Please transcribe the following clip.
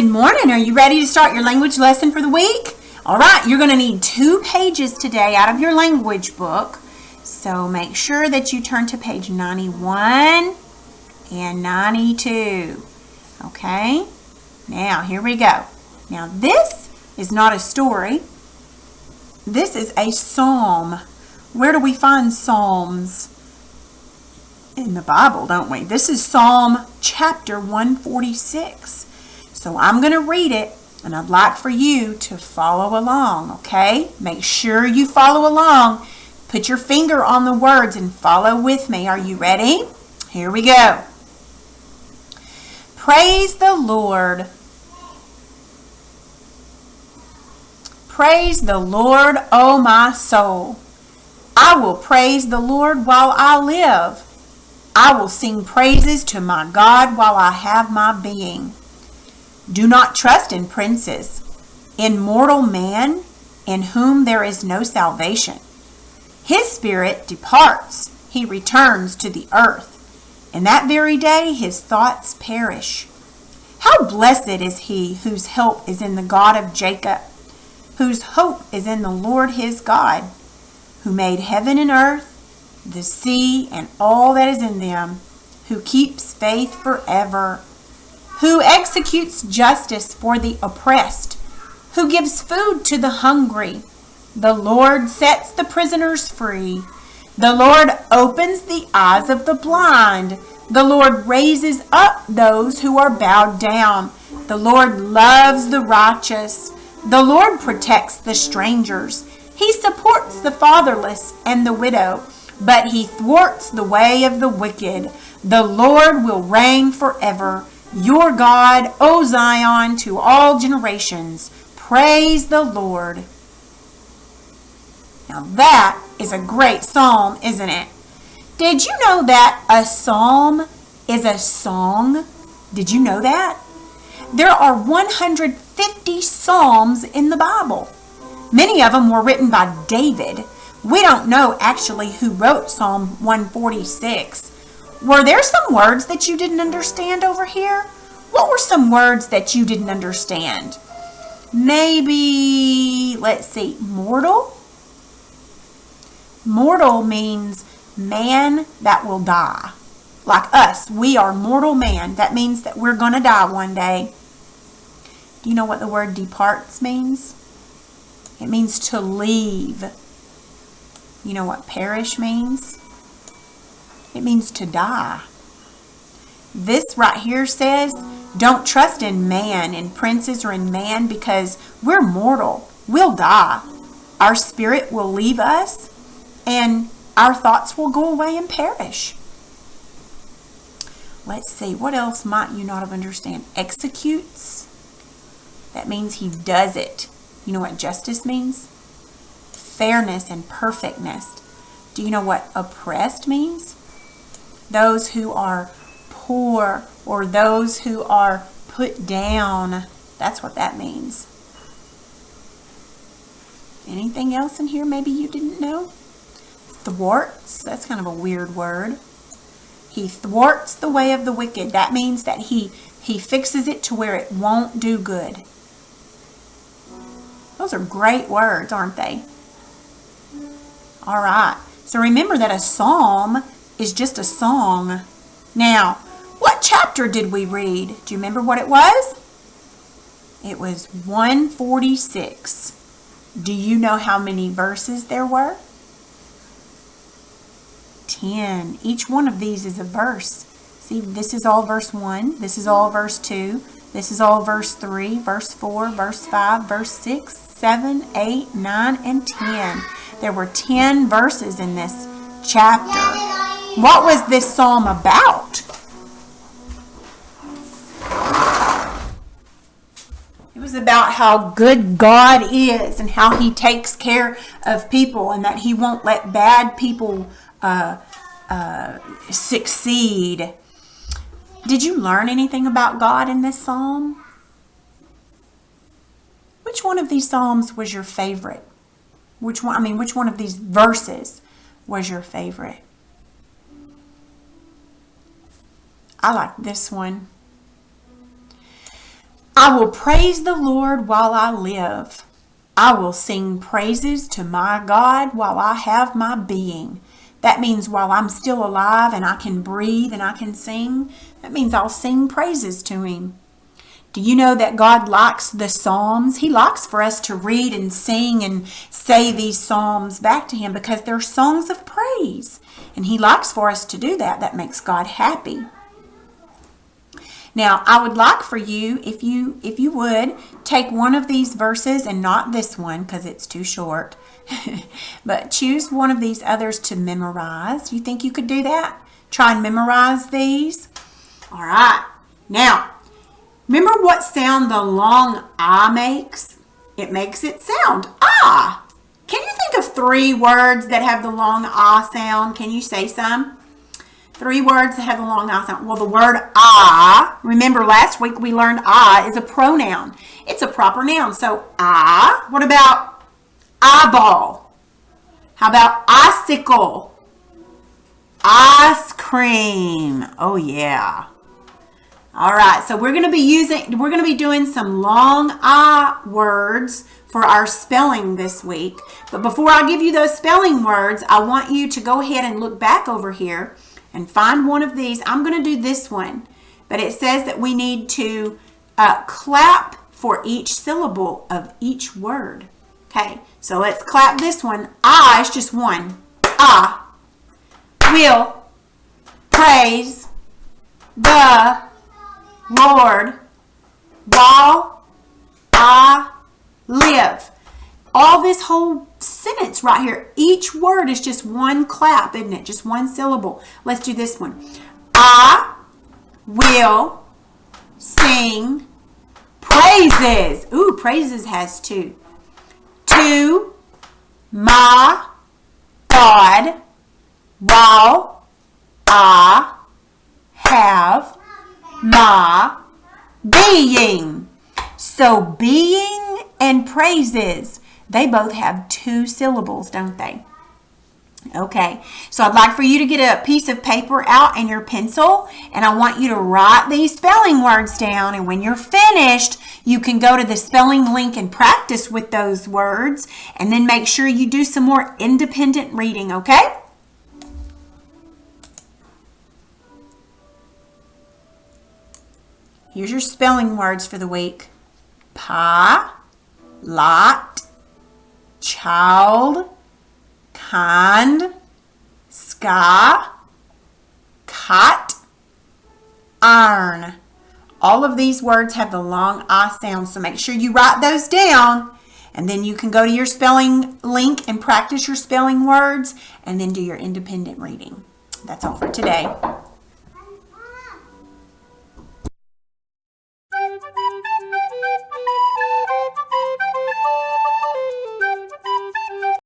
Good morning. Are you ready to start your language lesson for the week? All right, you're going to need 2 pages today out of your language book. So make sure that you turn to page 91 and 92. Okay? Now, here we go. Now, this is not a story. This is a psalm. Where do we find psalms? In the Bible, don't we? This is Psalm chapter 146. So I'm going to read it, and I'd like for you to follow along, okay? Make sure you follow along. Put your finger on the words and follow with me. Are you ready? Here we go. Praise the Lord. Praise the Lord, O my soul. I will praise the Lord while I live. I will sing praises to my God while I have my being. Do not trust in princes, in mortal man, in whom there is no salvation. His spirit departs, he returns to the earth, and that very day his thoughts perish. How blessed is he whose help is in the God of Jacob, whose hope is in the Lord his God, who made heaven and earth, the sea, and all that is in them, who keeps faith forever, who executes justice for the oppressed, who gives food to the hungry. The Lord sets the prisoners free. The Lord opens the eyes of the blind. The Lord raises up those who are bowed down. The Lord loves the righteous. The Lord protects the strangers. He supports the fatherless and the widow, but he thwarts the way of the wicked. The Lord will reign forever. Your God, O Zion, to all generations. Praise the Lord. Now that is a great psalm, isn't it? Did you know that a psalm is a song? Did you know that? There are 150 psalms in the Bible. Many of them were written by David. We don't know actually who wrote Psalm 146. Were there some words that you didn't understand over here? What were some words that you didn't understand? Maybe, let's see, mortal? Mortal means man that will die. Like us, we are mortal man. That means that we're going to die one day. Do you know what the word departs means? It means to leave. You know what perish means? It means to die. This right here says, don't trust in man, in princes or in man, because we're mortal. We'll die. Our spirit will leave us, and our thoughts will go away and perish. Let's see, what else might you not have understand? Executes. That means he does it. You know what justice means? Fairness and perfectness. Do you know what oppressed means? Those who are poor or those who are put down. That's what that means. Anything else in here maybe you didn't know? Thwarts. That's kind of a weird word. He thwarts the way of the wicked. That means that he fixes it to where it won't do good. Those are great words, aren't they? All right. So remember that a psalm is just a song. Now, what chapter did we read? Do you remember what it was? It was 146. Do you know how many verses there were? 10. Each one of these is a verse. See, this is all verse 1. This is all verse 2. This is all verse 3, verse 4, verse 5, verse 6, 7, 8, 9, and 10. There were 10 verses in this chapter. What was this psalm about? It was about how good God is and how he takes care of people and that he won't let bad people succeed. Did you learn anything about God in this psalm? Which one of these psalms was your favorite? Which one of these verses was your favorite? I like this one. I will praise the Lord while I live. I will sing praises to my God while I have my being. That means while I'm still alive and I can breathe and I can sing, that means I'll sing praises to Him. Do you know that God likes the Psalms? He likes for us to read and sing and say these Psalms back to Him because they're songs of praise. And He likes for us to do that. That makes God happy. Now, I would like for you, if you would, take one of these verses and not this one because it's too short, but choose one of these others to memorize. You think you could do that? Try and memorize these. All right. Now, remember what sound the long I makes? It makes it sound ah. Can you think of 3 words that have the long ah sound? Can you say some? 3 words that have the long I sound. Well, the word I, remember last week we learned I is a pronoun. It's a proper noun. So I, what about eyeball? How about icicle? Ice cream. Oh yeah. All right, so we're going to be doing some long I words for our spelling this week. But before I give you those spelling words, I want you to go ahead and look back over here and find one of these. I'm going to do this one, but it says that we need to clap for each syllable of each word. Okay, so let's clap this one. I is just one. I will praise the Lord while I live. All this whole sentence right here, each word is just one clap, isn't it? Just one syllable. Let's do this one. I will sing praises. Ooh, praises has 2. To my God while I have my being. So being and praises, they both have 2 syllables, don't they? Okay, so I'd like for you to get a piece of paper out and your pencil, and I want you to write these spelling words down, and when you're finished, you can go to the spelling link and practice with those words, and then make sure you do some more independent reading, okay? Here's your spelling words for the week. Pie, lot, child, kind, sky, cot, iron. All of these words have the long I sound, so make sure you write those down, and then you can go to your spelling link and practice your spelling words, and then do your independent reading. That's all for today.